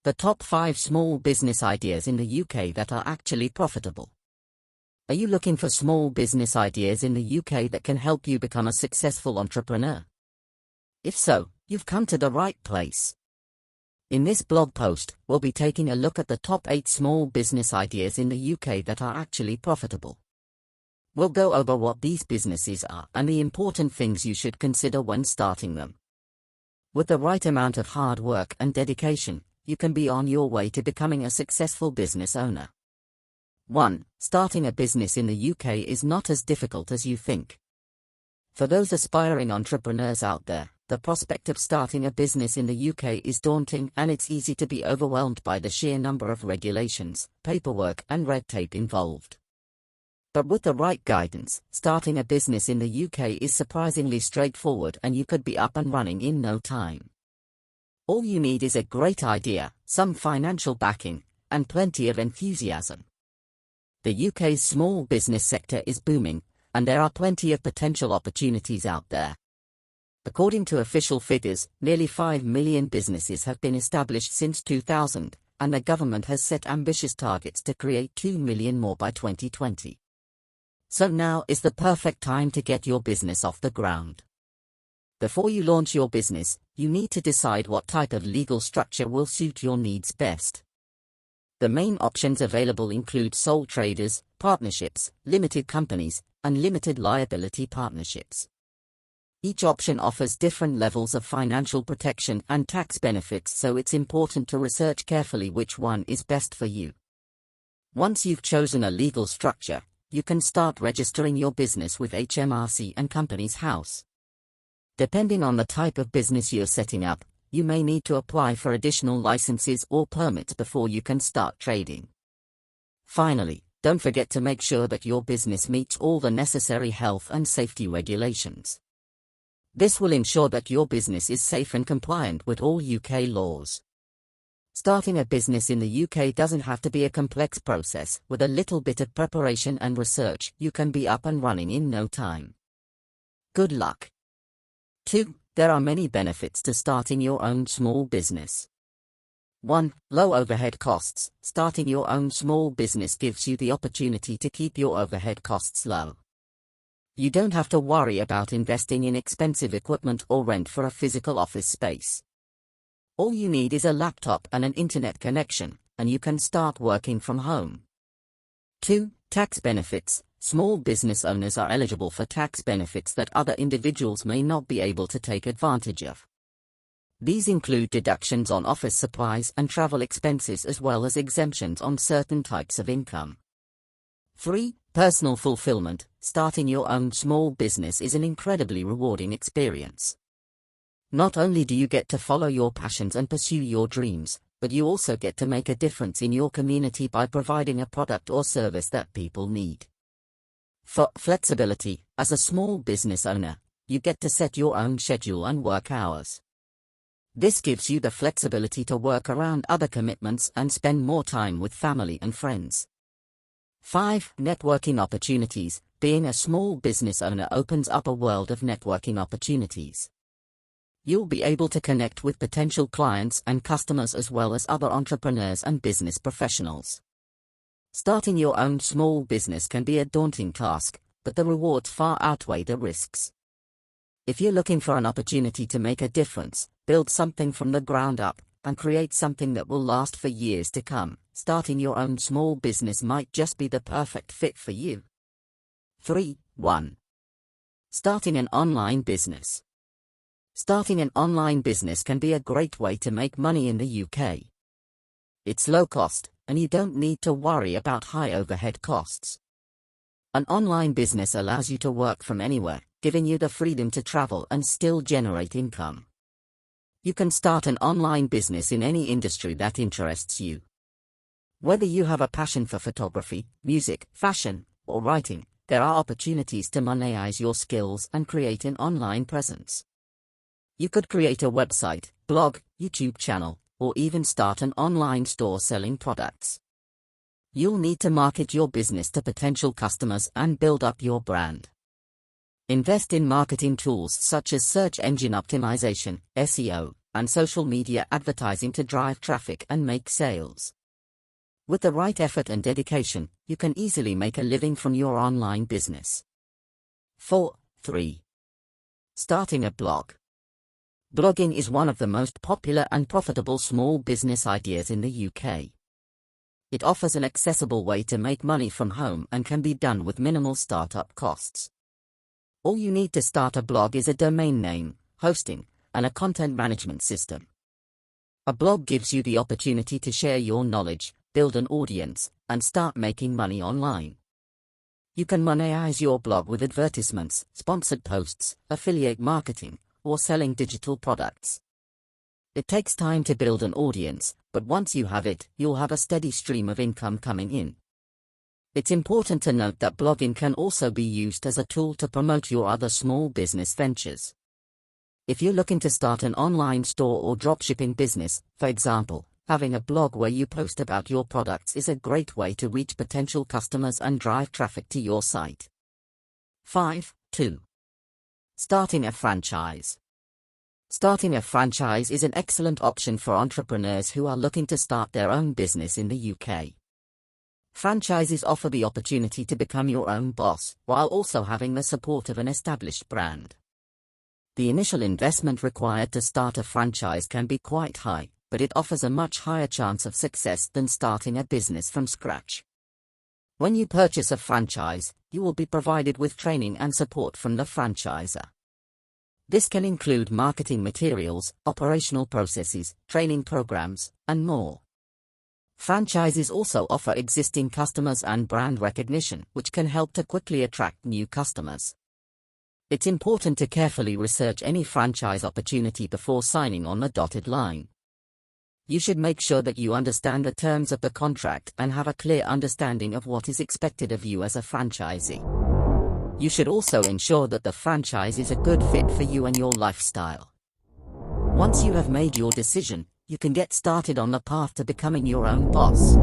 The top 5 small business ideas in the UK that are actually profitable. Are you looking for small business ideas in the UK that can help you become a successful entrepreneur? If so, you've come to the right place. In this blog post, we'll be taking a look at the top 8 small business ideas in the UK that are actually profitable. We'll go over what these businesses are and the important things you should consider when starting them. With the right amount of hard work and dedication, you can be on your way to becoming a successful business owner. 1. Starting a business in the UK is not as difficult as you think. For those aspiring entrepreneurs out there, the prospect of starting a business in the UK is daunting, and it's easy to be overwhelmed by the sheer number of regulations, paperwork, and red tape involved. But with the right guidance, starting a business in the UK is surprisingly straightforward, and you could be up and running in no time. All you need is a great idea, some financial backing, and plenty of enthusiasm. The UK's small business sector is booming, and there are plenty of potential opportunities out there. According to official figures, nearly 5 million businesses have been established since 2000, and the government has set ambitious targets to create 2 million more by 2020. So now is the perfect time to get your business off the ground. Before you launch your business, you need to decide what type of legal structure will suit your needs best. The main options available include sole traders, partnerships, limited companies, and limited liability partnerships. Each option offers different levels of financial protection and tax benefits, so it's important to research carefully which one is best for you. Once you've chosen a legal structure, you can start registering your business with HMRC and Companies House. Depending on the type of business you're setting up, you may need to apply for additional licenses or permits before you can start trading. Finally, don't forget to make sure that your business meets all the necessary health and safety regulations. This will ensure that your business is safe and compliant with all UK laws. Starting a business in the UK doesn't have to be a complex process. With a little bit of preparation and research, you can be up and running in no time. Good luck. 2. There are many benefits to starting your own small business. 1. Low overhead costs. Starting your own small business gives you the opportunity to keep your overhead costs low. You don't have to worry about investing in expensive equipment or rent for a physical office space. All you need is a laptop and an internet connection, and you can start working from home. 2. Tax benefits. Small business owners are eligible for tax benefits that other individuals may not be able to take advantage of. These include deductions on office supplies and travel expenses, as well as exemptions on certain types of income. 3. Personal fulfillment. Starting your own small business is an incredibly rewarding experience. Not only do you get to follow your passions and pursue your dreams, but you also get to make a difference in your community by providing a product or service that people need. For flexibility, as a small business owner, you get to set your own schedule and work hours. This gives you the flexibility to work around other commitments and spend more time with family and friends. 5. Networking opportunities. Being a small business owner opens up a world of networking opportunities. You'll be able to connect with potential clients and customers, as well as other entrepreneurs and business professionals. Starting your own small business can be a daunting task, but the rewards far outweigh the risks. If you're looking for an opportunity to make a difference, build something from the ground up, and create something that will last for years to come, starting your own small business might just be the perfect fit for you. 3. 1. Starting an online business. Starting an online business can be a great way to make money in the UK. It's low cost, and you don't need to worry about high overhead costs. An online business allows you to work from anywhere, giving you the freedom to travel and still generate income. You can start an online business in any industry that interests you. Whether you have a passion for photography, music, fashion, or writing, there are opportunities to monetize your skills and create an online presence. You could create a website, blog, YouTube channel, or even start an online store selling products. You'll need to market your business to potential customers and build up your brand. Invest in marketing tools such as search engine optimization, SEO, and social media advertising to drive traffic and make sales. With the right effort and dedication, you can easily make a living from your online business. 3. Starting a blog. Blogging is one of the most popular and profitable small business ideas in the UK. It offers an accessible way to make money from home and can be done with minimal startup costs. All you need to start a blog is a domain name, hosting, and a content management system. A blog gives you the opportunity to share your knowledge, build an audience, and start making money online. You can monetize your blog with advertisements, sponsored posts, affiliate marketing, or selling digital products. It takes time to build an audience, but once you have it, you'll have a steady stream of income coming in. It's important to note that blogging can also be used as a tool to promote your other small business ventures. If you're looking to start an online store or dropshipping business, for example, having a blog where you post about your products is a great way to reach potential customers and drive traffic to your site. 2. Starting a franchise. Starting a franchise is an excellent option for entrepreneurs who are looking to start their own business in the UK. Franchises offer the opportunity to become your own boss, while also having the support of an established brand. The initial investment required to start a franchise can be quite high, but it offers a much higher chance of success than starting a business from scratch. When you purchase a franchise, you will be provided with training and support from the franchisor. This can include marketing materials, operational processes, training programs, and more. Franchises also offer existing customers and brand recognition, which can help to quickly attract new customers. It's important to carefully research any franchise opportunity before signing on the dotted line. You should make sure that you understand the terms of the contract and have a clear understanding of what is expected of you as a franchisee. You should also ensure that the franchise is a good fit for you and your lifestyle. Once you have made your decision, you can get started on the path to becoming your own boss.